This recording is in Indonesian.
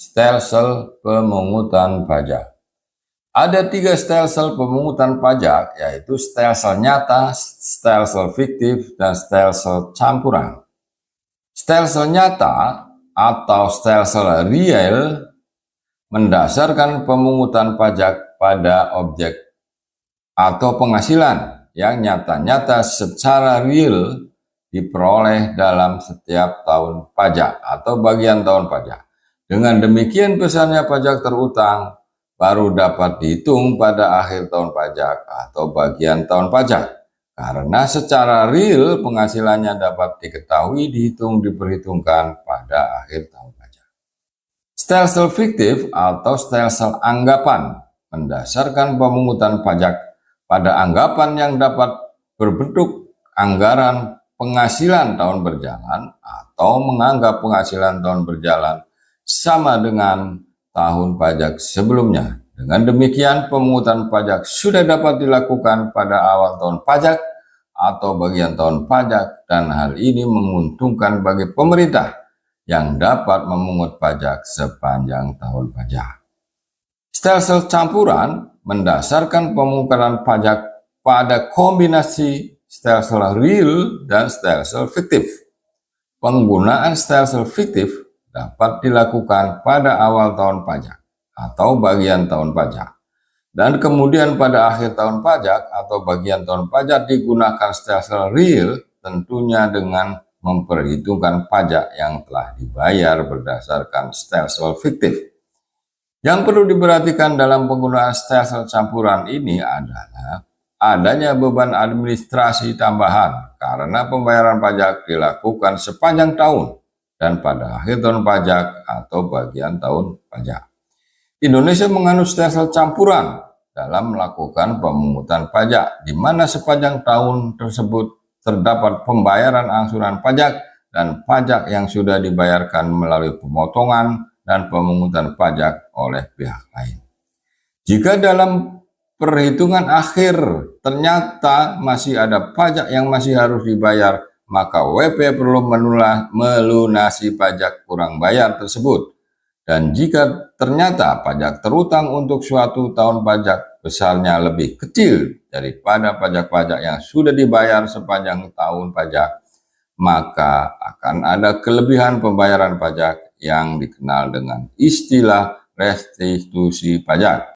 Stelsel pemungutan pajak. Ada 3 stelsel pemungutan pajak, yaitu stelsel nyata, stelsel fiktif, dan stelsel campuran. Stelsel nyata atau stelsel real mendasarkan pemungutan pajak pada objek atau penghasilan yang nyata-nyata secara real diperoleh dalam setiap tahun pajak atau bagian tahun pajak. Dengan demikian besarnya pajak terutang baru dapat dihitung pada akhir tahun pajak atau bagian tahun pajak, karena secara real penghasilannya dapat diketahui, dihitung, diperhitungkan pada akhir tahun pajak. Stelsel fiktif atau stelsel anggapan mendasarkan pemungutan pajak pada anggapan yang dapat berbentuk anggaran penghasilan tahun berjalan atau menganggap penghasilan tahun berjalan sama dengan tahun pajak sebelumnya. Dengan demikian, pemungutan pajak sudah dapat dilakukan pada awal tahun pajak atau bagian tahun pajak, dan hal ini menguntungkan bagi pemerintah yang dapat memungut pajak sepanjang tahun pajak. Stelsel campuran mendasarkan pemungutan pajak pada kombinasi stelsel real dan stelsel fiktif. Penggunaan stelsel fiktif dapat dilakukan pada awal tahun pajak atau bagian tahun pajak, dan kemudian pada akhir tahun pajak atau bagian tahun pajak digunakan stelsel real, tentunya dengan memperhitungkan pajak yang telah dibayar berdasarkan stelsel fiktif. Yang perlu diperhatikan dalam penggunaan stelsel campuran ini adalah adanya beban administrasi tambahan karena pembayaran pajak dilakukan sepanjang tahun dan pada akhir tahun pajak atau bagian tahun pajak. Indonesia menganut stelsel campuran dalam melakukan pemungutan pajak, di mana sepanjang tahun tersebut terdapat pembayaran angsuran pajak dan pajak yang sudah dibayarkan melalui pemotongan dan pemungutan pajak oleh pihak lain. Jika dalam perhitungan akhir ternyata masih ada pajak yang masih harus dibayar, maka WP perlu melunasi pajak kurang bayar tersebut. Dan jika ternyata pajak terutang untuk suatu tahun pajak besarnya lebih kecil daripada pajak-pajak yang sudah dibayar sepanjang tahun pajak, maka akan ada kelebihan pembayaran pajak yang dikenal dengan istilah restitusi pajak.